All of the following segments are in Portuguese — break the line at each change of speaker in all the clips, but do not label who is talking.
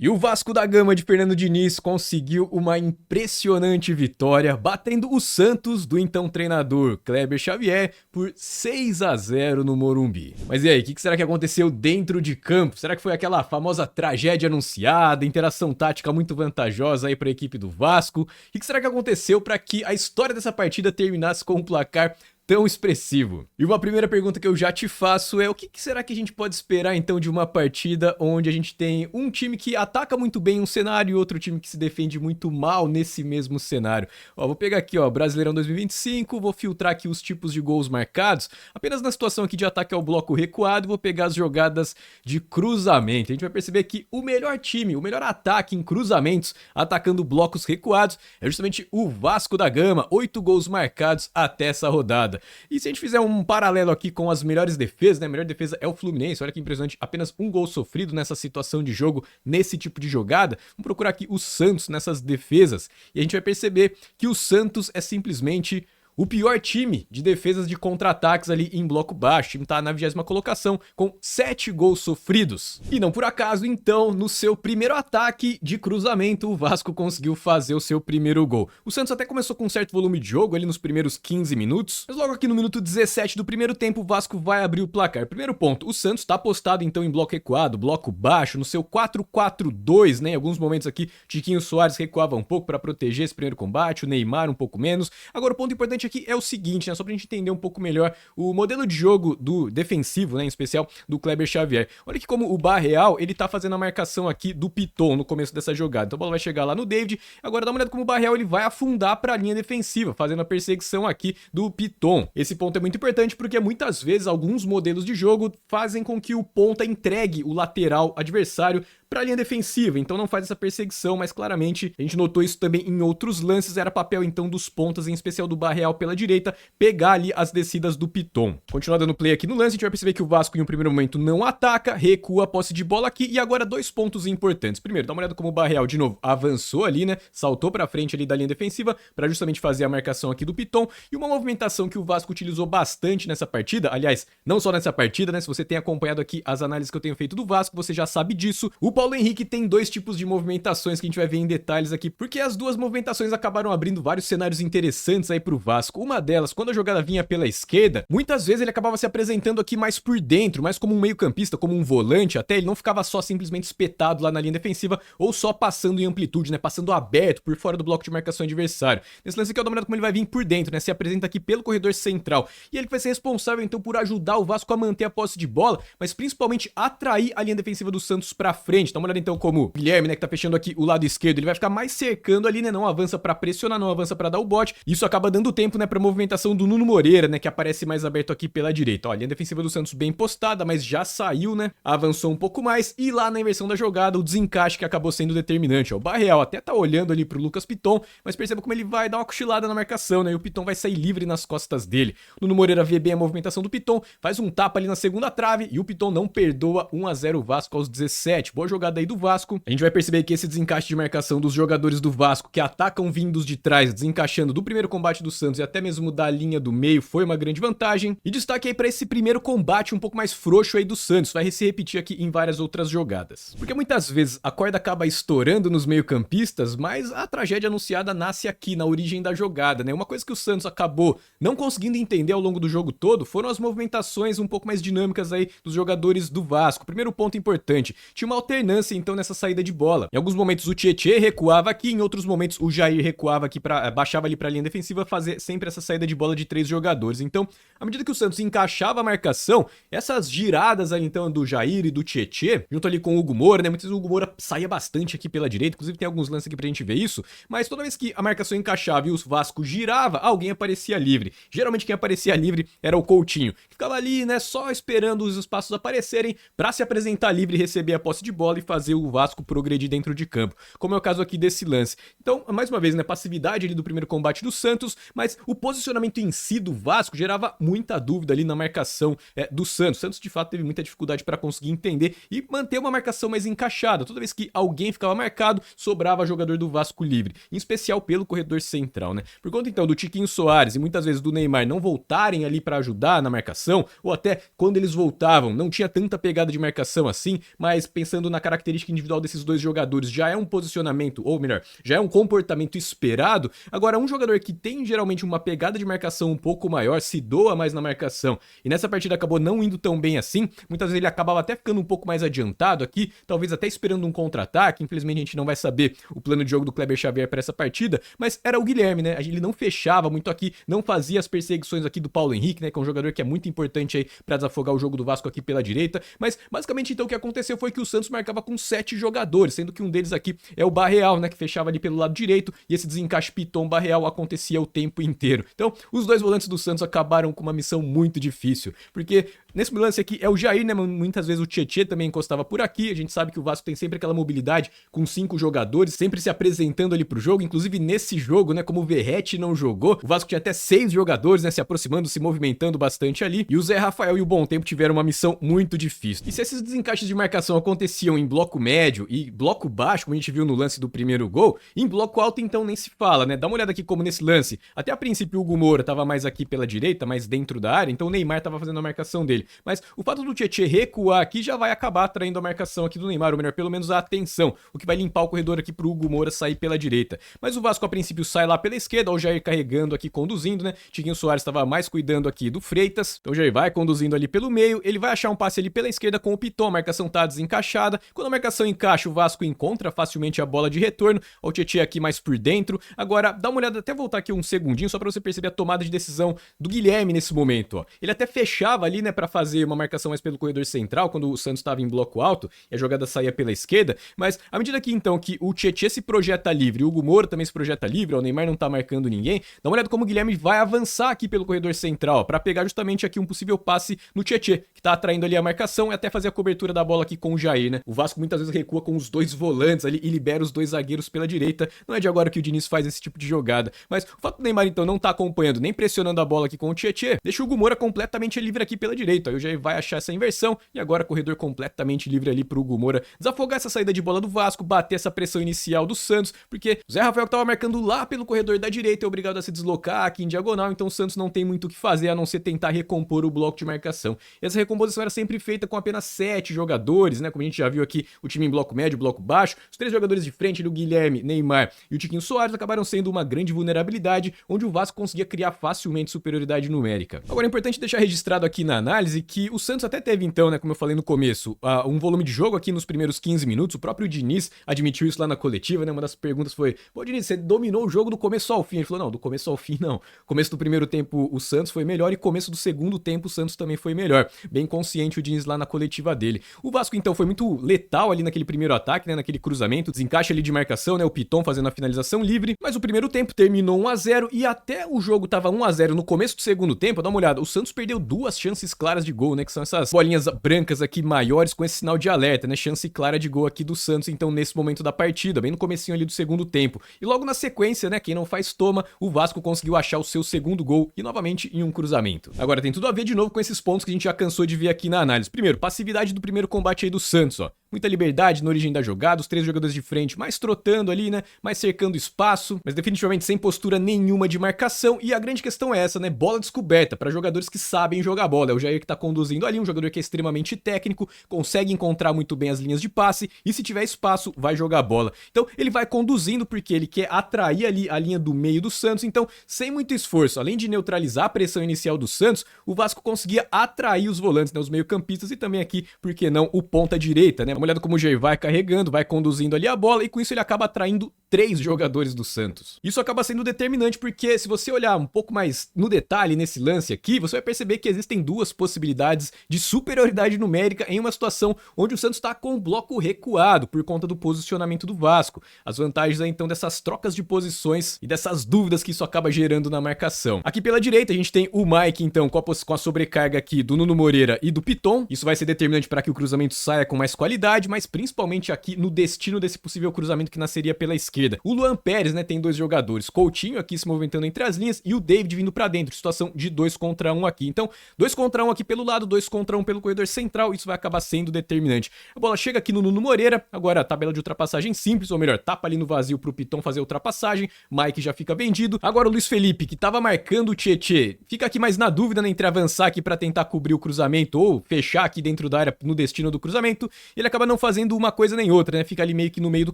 E o Vasco da Gama de Fernando Diniz conseguiu uma impressionante vitória, batendo o Santos do então treinador Kleber Xavier por 6-0 no Morumbi. Mas e aí, o que será que aconteceu dentro de campo? Será que foi aquela famosa tragédia anunciada, interação tática muito vantajosa aí para a equipe do Vasco? O que será que aconteceu para que a história dessa partida terminasse com um placar tão expressivo? E uma primeira pergunta que eu já te faço é: o que será que a gente pode esperar então de uma partida onde a gente tem um time que ataca muito bem um cenário e outro time que se defende muito mal nesse mesmo cenário? Vou pegar aqui, Brasileirão 2025, vou filtrar aqui os tipos de gols marcados, apenas na situação aqui de ataque ao bloco recuado, vou pegar as jogadas de cruzamento. A gente vai perceber que o melhor time, o melhor ataque em cruzamentos, atacando blocos recuados, é justamente o Vasco da Gama, 8 gols marcados até essa rodada. E se a gente fizer um paralelo aqui com as melhores defesas, né? A melhor defesa é o Fluminense, olha que impressionante, apenas um gol sofrido nessa situação de jogo, nesse tipo de jogada. Vamos procurar aqui o Santos nessas defesas e a gente vai perceber que o Santos é simplesmente o pior time de defesas de contra-ataques ali em bloco baixo. O time tá na 20ª colocação com 7 gols sofridos. E não por acaso, então, no seu primeiro ataque de cruzamento, o Vasco conseguiu fazer o seu primeiro gol. O Santos até começou com um certo volume de jogo ali nos primeiros 15 minutos, mas logo aqui no minuto 17 do primeiro tempo, o Vasco vai abrir o placar. Primeiro ponto, o Santos tá postado então em bloco recuado, bloco baixo, no seu 4-4-2, né? Em alguns momentos aqui, Tiquinho Soares recuava um pouco para proteger esse primeiro combate, o Neymar um pouco menos. Agora, o ponto importante aqui é o seguinte, né, só pra gente entender um pouco melhor o modelo de jogo do defensivo, né, em especial do Kleber Xavier. Olha que como o Barreal, ele tá fazendo a marcação aqui do Piton no começo dessa jogada. Então a bola vai chegar lá no David, agora dá uma olhada como o Barreal ele vai afundar pra linha defensiva, fazendo a perseguição aqui do Piton. Esse ponto é muito importante porque muitas vezes alguns modelos de jogo fazem com que o ponta entregue o lateral adversário para a linha defensiva, então não faz essa perseguição, mas claramente a gente notou isso também em outros lances, era papel então dos pontas, em especial do Barreal pela direita, pegar ali as descidas do Piton. Continuando no play aqui no lance, a gente vai perceber que o Vasco em um primeiro momento não ataca, recua a posse de bola aqui, e agora dois pontos importantes. Primeiro, dá uma olhada como o Barreal de novo avançou ali, né, saltou para frente ali da linha defensiva para justamente fazer a marcação aqui do Piton, e uma movimentação que o Vasco utilizou bastante nessa partida, aliás, não só nessa partida, né, se você tem acompanhado aqui as análises que eu tenho feito do Vasco, você já sabe disso. O Paulo Henrique tem dois tipos de movimentações que a gente vai ver em detalhes aqui, porque as duas movimentações acabaram abrindo vários cenários interessantes aí pro Vasco. Uma delas, quando a jogada vinha pela esquerda, muitas vezes ele acabava se apresentando aqui mais por dentro, mais como um meio-campista, como um volante até, ele não ficava só simplesmente espetado lá na linha defensiva ou só passando em amplitude, né, passando aberto por fora do bloco de marcação adversário. Nesse lance aqui eu dou uma olhada como ele vai vir por dentro, né, se apresenta aqui pelo corredor central, e ele vai ser responsável então por ajudar o Vasco a manter a posse de bola, mas principalmente atrair a linha defensiva do Santos pra frente. Dá uma olhada então como o Guilherme, né, que tá fechando aqui o lado esquerdo, ele vai ficar mais cercando ali, né, não avança pra pressionar, não avança pra dar o bote. Isso acaba dando tempo, né, pra movimentação do Nuno Moreira, né, que aparece mais aberto aqui pela direita. Ó, a linha defensiva do Santos bem postada, mas já saiu, né, avançou um pouco mais, e lá na inversão da jogada, o desencaixe que acabou sendo determinante. Ó, o Barreal até tá olhando ali pro Lucas Piton, mas perceba como ele vai dar uma cochilada na marcação, né, e o Piton vai sair livre nas costas dele. O Nuno Moreira vê bem a movimentação do Piton, faz um tapa ali na segunda trave, e o Piton não perdoa. 1-0 Vasco aos 17. Boa jogada aí do Vasco. A gente vai perceber que esse desencaixe de marcação dos jogadores do Vasco que atacam vindos de trás, desencaixando do primeiro combate do Santos e até mesmo da linha do meio, foi uma grande vantagem. E destaque aí para esse primeiro combate um pouco mais frouxo aí do Santos, vai se repetir aqui em várias outras jogadas. Porque muitas vezes a corda acaba estourando nos meio-campistas, mas a tragédia anunciada nasce aqui na origem da jogada, né? Uma coisa que o Santos acabou não conseguindo entender ao longo do jogo todo foram as movimentações um pouco mais dinâmicas aí dos jogadores do Vasco. Primeiro ponto importante, tinha uma alternância então nessa saída de bola. Em alguns momentos o Tietê recuava aqui, em outros momentos o Jair recuava aqui, baixava ali para a linha defensiva, fazer sempre essa saída de bola de 3 jogadores. Então, à medida que o Santos encaixava a marcação, essas giradas aí então do Jair e do Tietê, junto ali com o Hugo Moura, né? Muitas vezes o Hugo Moura saía bastante aqui pela direita, inclusive tem alguns lances aqui pra gente ver isso, mas toda vez que a marcação encaixava e o Vasco girava, alguém aparecia livre. Geralmente quem aparecia livre era o Coutinho, que ficava ali, né, só esperando os espaços aparecerem para se apresentar livre, receber a posse de bola e fazer o Vasco progredir dentro de campo, como é o caso aqui desse lance. Então, mais uma vez, né, passividade ali do primeiro combate do Santos, mas o posicionamento em si do Vasco gerava muita dúvida ali na marcação do Santos. O Santos de fato teve muita dificuldade para conseguir entender e manter uma marcação mais encaixada. Toda vez que alguém ficava marcado, sobrava jogador do Vasco livre, em especial pelo corredor central, né? Por conta então do Tiquinho Soares e muitas vezes do Neymar não voltarem ali para ajudar na marcação, ou até quando eles voltavam, não tinha tanta pegada de marcação assim, mas pensando na característica individual desses dois jogadores, já é um posicionamento, ou melhor, já é um comportamento esperado. Agora, um jogador que tem geralmente uma pegada de marcação um pouco maior, se doa mais na marcação, e nessa partida acabou não indo tão bem assim, muitas vezes ele acabava até ficando um pouco mais adiantado aqui, talvez até esperando um contra-ataque. Infelizmente a gente não vai saber o plano de jogo do Kleber Xavier para essa partida, mas era o Guilherme, né? Ele não fechava muito aqui, não fazia as perseguições aqui do Paulo Henrique, né? Que é um jogador que é muito importante aí para desafogar o jogo do Vasco aqui pela direita, mas basicamente então o que aconteceu foi que o Santos marcava com 7 jogadores, sendo que um deles aqui é o Barreal, né? Que fechava ali pelo lado direito, e esse desencaixe Piton-Barreal acontecia o tempo inteiro. Então, os dois volantes do Santos acabaram com uma missão muito difícil, porque nesse lance aqui é o Jair, né? Muitas vezes o Tietê também encostava por aqui. A gente sabe que o Vasco tem sempre aquela mobilidade com 5 jogadores, sempre se apresentando ali pro jogo. Inclusive nesse jogo, né? Como o Verratti não jogou, o Vasco tinha até 6 jogadores, né? Se aproximando, se movimentando bastante ali. E o Zé Rafael e o Bom Tempo tiveram uma missão muito difícil. E se esses desencaixes de marcação aconteciam em bloco médio e bloco baixo, como a gente viu no lance do primeiro gol, em bloco alto então nem se fala, né? Dá uma olhada aqui como nesse lance. Até a princípio o Hugo Moura tava mais aqui pela direita, mais dentro da área, então o Neymar tava fazendo a marcação dele. Mas o fato do Tietê recuar aqui já vai acabar atraindo a marcação aqui do Neymar, ou melhor, pelo menos a atenção, o que vai limpar o corredor aqui pro Hugo Moura sair pela direita. Mas o Vasco a princípio sai lá pela esquerda, o Jair carregando aqui, conduzindo, né? Tiquinho Soares estava mais cuidando aqui do Freitas, então o Jair vai conduzindo ali pelo meio, ele vai achar um passe ali pela esquerda com o Piton, a marcação tá desencaixada. Quando a marcação encaixa, o Vasco encontra facilmente a bola de retorno, o Tietê aqui mais por dentro. Agora, dá uma olhada, até voltar aqui um segundinho, só pra você perceber a tomada de decisão do Guilherme nesse momento, ó. Ele até fechava ali, né, pra fazer uma marcação mais pelo corredor central, quando o Santos estava em bloco alto e a jogada saía pela esquerda, mas à medida que então que o Tietê se projeta livre, o Hugo Moura também se projeta livre, ó, o Neymar não tá marcando ninguém, dá uma olhada como o Guilherme vai avançar aqui pelo corredor central, pra pegar justamente aqui um possível passe no Tietê, que tá atraindo ali a marcação e até fazer a cobertura da bola aqui com o Jair, né? O Vasco muitas vezes recua com os dois volantes ali e libera os dois zagueiros pela direita. Não é de agora que o Diniz faz esse tipo de jogada, mas o fato do Neymar então não tá acompanhando nem pressionando a bola aqui com o Tietê, deixa o Hugo Moura completamente livre aqui pela direita. Aí o Jair vai achar essa inversão e agora corredor completamente livre ali pro Hugo Moura desafogar essa saída de bola do Vasco, bater essa pressão inicial do Santos, porque o Zé Rafael que tava marcando lá pelo corredor da direita é obrigado a se deslocar aqui em diagonal, então o Santos não tem muito o que fazer a não ser tentar recompor o bloco de marcação. E essa recomposição era sempre feita com apenas 7 jogadores, né? Como a gente já viu aqui, o time em bloco médio, bloco baixo, os 3 jogadores de frente, o Guilherme, Neymar e o Tiquinho Soares acabaram sendo uma grande vulnerabilidade, onde o Vasco conseguia criar facilmente superioridade numérica. Agora é importante deixar registrado aqui na análise que o Santos até teve então, né, como eu falei no começo, um volume de jogo aqui nos primeiros 15 minutos, o próprio Diniz admitiu isso lá na coletiva, né? Uma das perguntas foi: pô, Diniz, você dominou o jogo do começo ao fim? Ele falou: não, do começo ao fim não. Começo do primeiro tempo o Santos foi melhor e começo do segundo tempo o Santos também foi melhor. Bem consciente o Diniz lá na coletiva dele. O Vasco então foi muito letal ali naquele primeiro ataque, né? Naquele cruzamento, desencaixe ali de marcação, né? O Piton fazendo a finalização livre, mas o primeiro tempo terminou 1-0 e até o jogo tava 1-0 no começo do segundo tempo. Dá uma olhada, o Santos perdeu 2 chances claras de gol, né? Que são essas bolinhas brancas aqui maiores com esse sinal de alerta, né? Chance clara de gol aqui do Santos, então nesse momento da partida, bem no comecinho ali do segundo tempo. E logo na sequência, né? Quem não faz toma, o Vasco conseguiu achar o seu segundo gol e novamente em um cruzamento. Agora tem tudo a ver de novo com esses pontos que a gente já cansou de ver aqui na análise. Primeiro, passividade do primeiro combate aí do Santos, ó. Muita liberdade na origem da jogada, os 3 jogadores de frente mais trotando ali, né? Mais cercando espaço, mas definitivamente sem postura nenhuma de marcação. E a grande questão é essa, né? Bola descoberta para jogadores que sabem jogar bola. É o Jair que tá conduzindo ali, um jogador que é extremamente técnico, consegue encontrar muito bem as linhas de passe e se tiver espaço, vai jogar a bola. Então ele vai conduzindo porque ele quer atrair ali a linha do meio do Santos. Então, sem muito esforço, além de neutralizar a pressão inicial do Santos, o Vasco conseguia atrair os volantes, né? Os meio-campistas e também aqui, por que não, o ponta-direita, né? Uma olhada como o Jair vai carregando, vai conduzindo ali a bola e com isso ele acaba atraindo 3 jogadores do Santos. Isso acaba sendo determinante porque se você olhar um pouco mais no detalhe nesse lance aqui, você vai perceber que existem 2 possibilidades de superioridade numérica em uma situação onde o Santos está com o bloco recuado por conta do posicionamento do Vasco. As vantagens aí, então dessas trocas de posições e dessas dúvidas que isso acaba gerando na marcação. Aqui pela direita a gente tem o Mike então com a sobrecarga aqui do Nuno Moreira e do Piton. Isso vai ser determinante para que o cruzamento saia com mais qualidade. velocidade, mas principalmente aqui no destino desse possível cruzamento que nasceria pela esquerda. O Luan Pérez, né, tem dois jogadores, Coutinho aqui se movimentando entre as linhas e o David vindo pra dentro, situação de 2 contra 1 aqui. Então, 2 contra 1 aqui pelo lado, 2 contra 1 pelo corredor central, isso vai acabar sendo determinante. A bola chega aqui no Nuno Moreira, agora a tabela de ultrapassagem simples, ou melhor, tapa ali no vazio pro Piton fazer a ultrapassagem, Mike já fica vendido. Agora o Luiz Felipe, que tava marcando o Tietê, fica aqui mais na dúvida, né, entre avançar aqui pra tentar cobrir o cruzamento ou fechar aqui dentro da área no destino do cruzamento. Ele acaba não fazendo uma coisa nem outra, né, fica ali meio que no meio do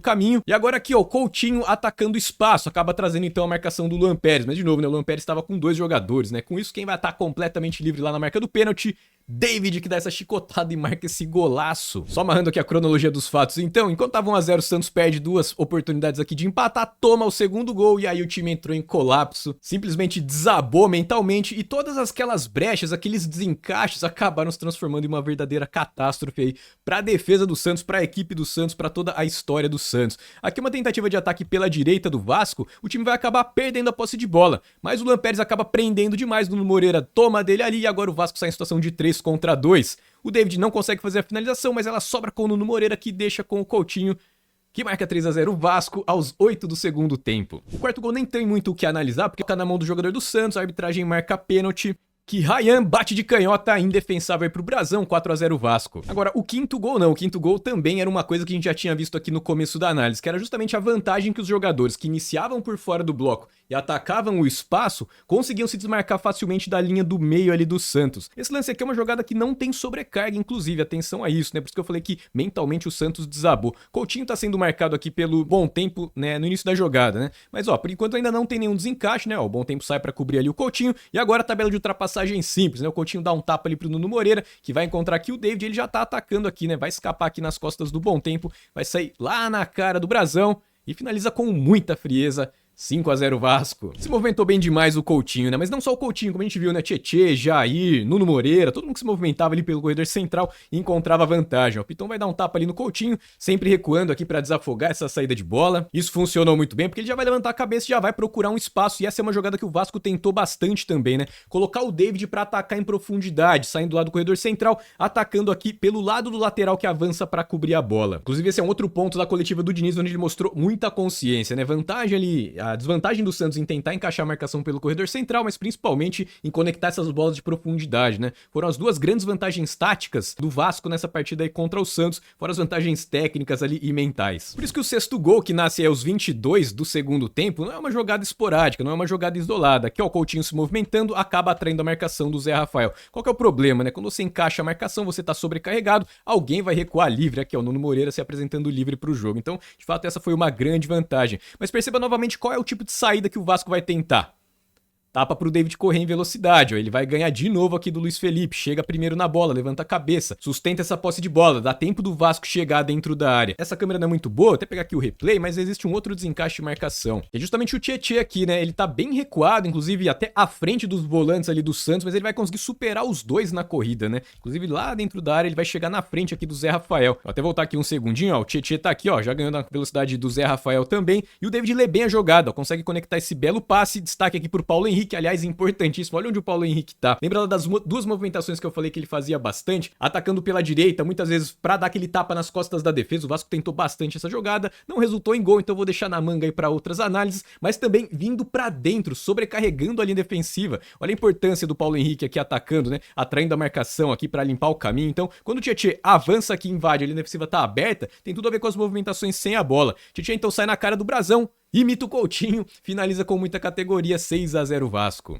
caminho. E agora aqui, ó, o Coutinho atacando espaço, acaba trazendo então a marcação do Luan Pérez, mas de novo, né, o Luan Pérez estava com 2 jogadores, né, com isso quem vai estar completamente livre lá na marca do pênalti? David, que dá essa chicotada e marca esse golaço. Só amarrando aqui a cronologia dos fatos, então, enquanto tava 1 a 0, o Santos perde 2 oportunidades aqui de empatar, toma o segundo gol e aí o time entrou em colapso, simplesmente desabou mentalmente e todas aquelas brechas, aqueles desencaixes acabaram se transformando em uma verdadeira catástrofe aí pra defesa do Santos, pra equipe do Santos, pra toda a história do Santos. Aqui uma tentativa de ataque pela direita do Vasco, o time vai acabar perdendo a posse de bola, mas o Luan Pérez acaba prendendo demais, o Nuno Moreira toma dele ali e agora o Vasco sai em situação de 3 contra 2. O David não consegue fazer a finalização, mas ela sobra com o Nuno Moreira, que deixa com o Coutinho, que marca 3 a 0 o Vasco aos 8 do segundo tempo. O quarto gol nem tem muito o que analisar, porque tá na mão do jogador do Santos, a arbitragem marca pênalti, que Ryan bate de canhota indefensável aí pro Brasão, 4 a 0 Vasco. Agora, o quinto gol não, o quinto gol também era uma coisa que a gente já tinha visto aqui no começo da análise, que era justamente a vantagem que os jogadores que iniciavam por fora do bloco e atacavam o espaço, conseguiam se desmarcar facilmente da linha do meio ali do Santos. Esse lance aqui é uma jogada que não tem sobrecarga, inclusive, atenção a isso, né? Por isso que eu falei que mentalmente o Santos desabou. Coutinho tá sendo marcado aqui pelo Bom Tempo, né, no início da jogada, né? Mas ó, por enquanto ainda não tem nenhum desencaixe, né? Ó, o Bom Tempo sai pra cobrir ali o Coutinho e agora a tabela de ultrapassagem simples, né? O Coutinho dá um tapa ali pro Nuno Moreira, que vai encontrar aqui o David, ele já tá atacando aqui, né? Vai escapar aqui nas costas do Bom Tempo, vai sair lá na cara do Brasão e finaliza com muita frieza. 5 a 0 Vasco. Se movimentou bem demais o Coutinho, né? Mas não só o Coutinho, como a gente viu, né? Tietê, Jair, Nuno Moreira, todo mundo que se movimentava ali pelo corredor central e encontrava vantagem. O Piton vai dar um tapa ali no Coutinho, sempre recuando aqui pra desafogar essa saída de bola. Isso funcionou muito bem, porque ele já vai levantar a cabeça e já vai procurar um espaço. E essa é uma jogada que o Vasco tentou bastante também, né? Colocar o David pra atacar em profundidade, saindo lá do corredor central, atacando aqui pelo lado do lateral que avança pra cobrir a bola. Inclusive, esse é um outro ponto da coletiva do Diniz, onde ele mostrou muita consciência, né? Vantagem ali, a desvantagem do Santos em tentar encaixar a marcação pelo corredor central, mas principalmente em conectar essas bolas de profundidade, né? Foram as duas grandes vantagens táticas do Vasco nessa partida aí contra o Santos, fora as vantagens técnicas ali e mentais. Por isso que o sexto gol, que nasce aos 22 do segundo tempo, não é uma jogada esporádica, não é uma jogada isolada. Aqui, ó, o Coutinho se movimentando, acaba atraindo a marcação do Zé Rafael. Qual que é o problema, né? Quando você encaixa a marcação, você tá sobrecarregado, alguém vai recuar livre. Aqui, ó, o Nuno Moreira se apresentando livre pro jogo. Então, de fato, essa foi uma grande vantagem. Mas perceba novamente qual é o tipo de saída que o Vasco vai tentar. Tapa pro David correr em velocidade, ó. Ele vai ganhar de novo aqui do Luiz Felipe, chega primeiro na bola, levanta a cabeça, sustenta essa posse de bola, dá tempo do Vasco chegar dentro da área. Essa câmera não é muito boa, até pegar aqui o replay, mas existe um outro desencaixe de marcação. É justamente o Tietê aqui, né? Ele tá bem recuado, inclusive até à frente dos volantes ali do Santos, mas ele vai conseguir superar os dois na corrida, né? Inclusive lá dentro da área ele vai chegar na frente aqui do Zé Rafael. Vou até voltar aqui um segundinho, ó. O Tietê tá aqui, ó, já ganhando a velocidade do Zé Rafael também. E o David lê bem a jogada, ó, consegue conectar esse belo passe. Destaque aqui pro Paulo Henrique, aliás, importantíssimo. Olha onde o Paulo Henrique tá. Lembra das duas movimentações que eu falei que ele fazia bastante? Atacando pela direita, muitas vezes pra dar aquele tapa nas costas da defesa. O Vasco tentou bastante essa jogada, não resultou em gol, então eu vou deixar na manga aí pra outras análises, mas também vindo pra dentro, sobrecarregando a linha defensiva. Olha a importância do Paulo Henrique aqui atacando, né? Atraindo a marcação aqui pra limpar o caminho. Então, quando o Tietê avança aqui, invade, a linha defensiva tá aberta, tem tudo a ver com as movimentações sem a bola. Tietê então sai na cara do Brasão, imita o Coutinho, finaliza com muita categoria, 6 a 0 Vasco.